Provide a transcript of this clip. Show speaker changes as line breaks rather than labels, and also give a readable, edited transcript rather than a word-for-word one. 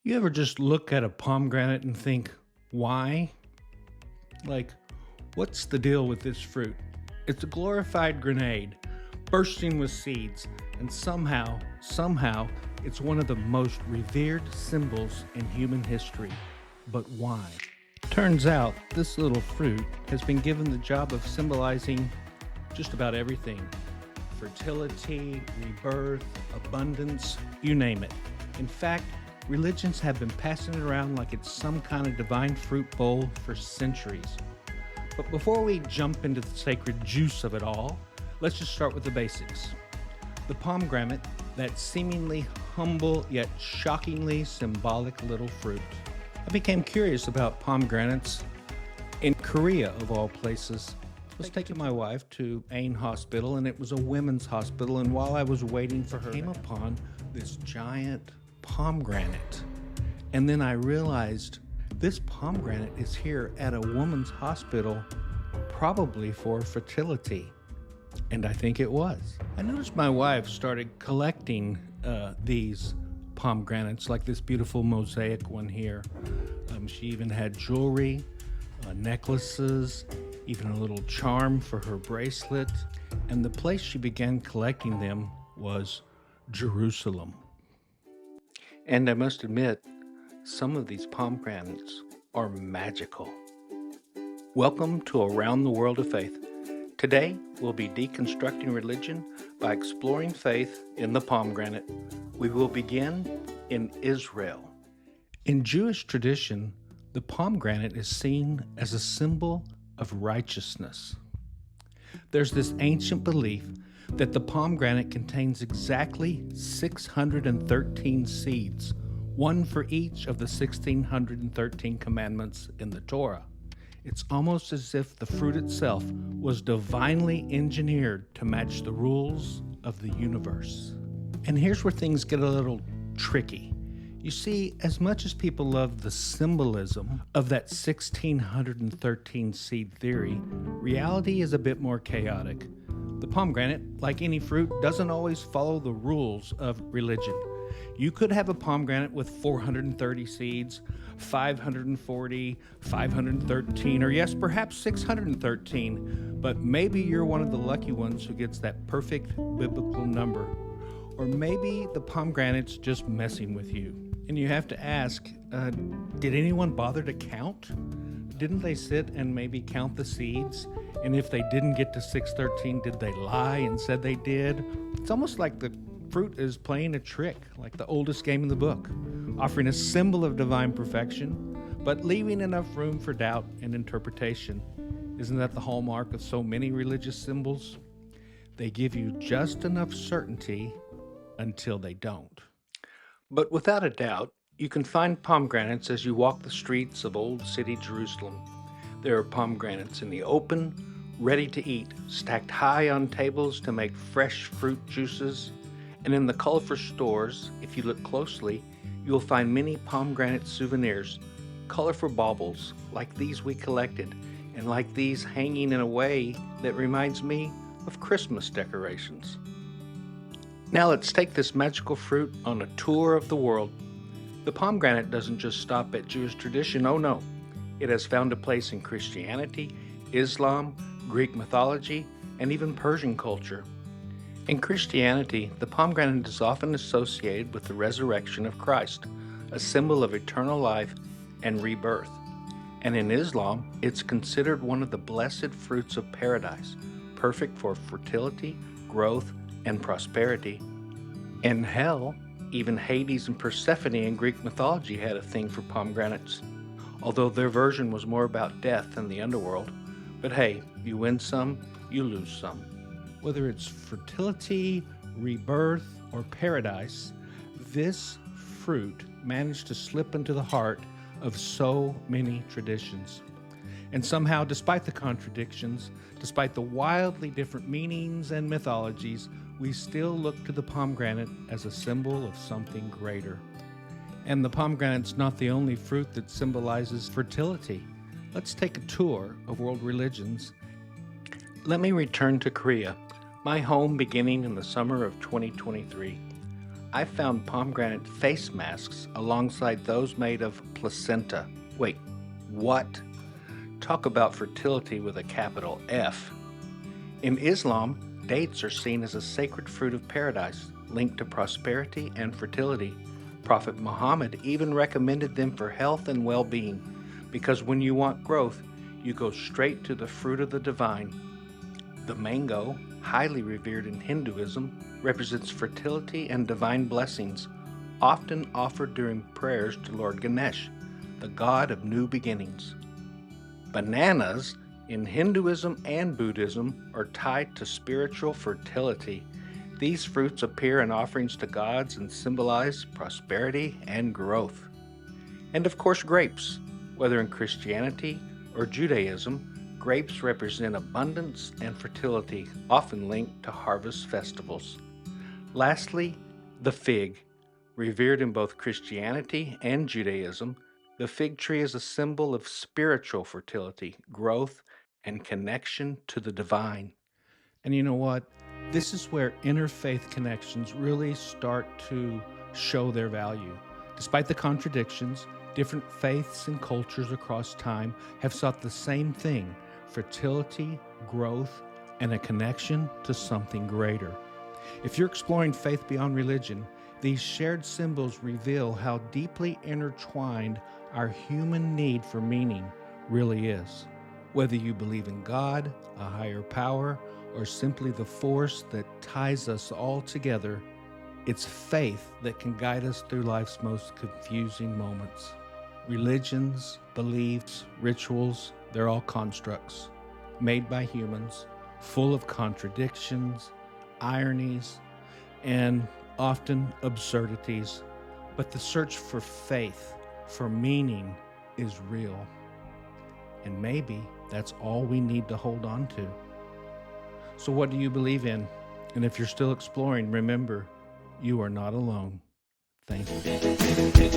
You ever just look at a pomegranate and think, why? Like, what's the deal with this fruit? It's a glorified grenade, bursting with seeds, and somehow, it's one of the most revered symbols in human history. But why? Turns out, this little fruit has been given the job of symbolizing just about everything. Fertility, rebirth, abundance, you name it. In fact, religions have been passing it around like it's some kind of divine fruit bowl for centuries. But before we jump into the sacred juice of it all, let's just start with the basics. The pomegranate, that seemingly humble yet shockingly symbolic little fruit. I became curious about pomegranates in Korea, of all places. I was taking my wife to Ain Hospital, and it was a women's hospital, and while I was waiting for her, I came upon this giant pomegranate. And then I realized this pomegranate is here at a woman's hospital, probably for fertility. And I think it was. I noticed my wife started collecting these pomegranates, like this beautiful mosaic one here. She even had jewelry, necklaces, even a little charm for her bracelet. And the place she began collecting them was Jerusalem. And I must admit, some of these pomegranates are magical. Welcome to Around the World of Faith. Today, we'll be deconstructing religion by exploring faith in the pomegranate. We will begin in Israel. In Jewish tradition, the pomegranate is seen as a symbol of righteousness. There's this ancient belief that the pomegranate contains exactly 613 seeds, one for each of the 1613 commandments in the Torah. It's almost as if the fruit itself was divinely engineered to match the rules of the universe. And here's where things get a little tricky. You see, as much as people love the symbolism of that 1613 seed theory, reality is a bit more chaotic. The pomegranate, like any fruit, doesn't always follow the rules of religion. You could have a pomegranate with 430 seeds, 540, 513, or yes, perhaps 613, but maybe you're one of the lucky ones who gets that perfect biblical number. Or maybe the pomegranate's just messing with you. And you have to ask, did anyone bother to count? Didn't they sit and maybe count the seeds? And if they didn't get to 613, did they lie and said they did? It's almost like the fruit is playing a trick, like the oldest game in the book, offering a symbol of divine perfection, but leaving enough room for doubt and interpretation. Isn't that the hallmark of so many religious symbols? They give you just enough certainty until they don't. But without a doubt, you can find pomegranates as you walk the streets of Old City Jerusalem. There are pomegranates in the open, ready to eat, stacked high on tables to make fresh fruit juices. And in the colorful stores, if you look closely, you'll find many pomegranate souvenirs, colorful baubles like these we collected, and like these hanging in a way that reminds me of Christmas decorations. Now let's take this magical fruit on a tour of the world. The pomegranate doesn't just stop at Jewish tradition, oh no. It has found a place in Christianity, Islam, Greek mythology, and even Persian culture. In Christianity, the pomegranate is often associated with the resurrection of Christ, a symbol of eternal life and rebirth. And in Islam, it's considered one of the blessed fruits of paradise, perfect for fertility, growth, and prosperity. In hell, even Hades and Persephone in Greek mythology had a thing for pomegranates, although their version was more about death and the underworld. But hey, you win some, you lose some. Whether it's fertility, rebirth, or paradise, this fruit managed to slip into the heart of so many traditions. And somehow, despite the contradictions, despite the wildly different meanings and mythologies, we still look to the pomegranate as a symbol of something greater. And the pomegranate's not the only fruit that symbolizes fertility. Let's take a tour of world religions. Let me return to Korea, my home beginning in the summer of 2023. I found pomegranate face masks alongside those made of placenta. Wait, what? Talk about fertility with a capital F. In Islam, dates are seen as a sacred fruit of paradise, linked to prosperity and fertility. Prophet Muhammad even recommended them for health and well-being, because when you want growth, you go straight to the fruit of the divine. The mango, highly revered in Hinduism, represents fertility and divine blessings, often offered during prayers to Lord Ganesh, the god of new beginnings. Bananas, in Hinduism and Buddhism, are tied to spiritual fertility. These fruits appear in offerings to gods and symbolize prosperity and growth. And of course, grapes. Whether in Christianity or Judaism, grapes represent abundance and fertility, often linked to harvest festivals. Lastly, the fig. Revered in both Christianity and Judaism, the fig tree is a symbol of spiritual fertility, growth, and connection to the divine. And you know what? This is where interfaith connections really start to show their value. Despite the contradictions, different faiths and cultures across time have sought the same thing: fertility, growth, and a connection to something greater. If you're exploring faith beyond religion, these shared symbols reveal how deeply intertwined our human need for meaning really is. Whether you believe in God, a higher power, or simply the force that ties us all together, it's faith that can guide us through life's most confusing moments. Religions, beliefs, rituals, they're all constructs made by humans, full of contradictions, ironies, and often absurdities. But the search for faith, for meaning, is real. And maybe that's all we need to hold on to. So what do you believe in? And if you're still exploring, remember, you are not alone. Thank you.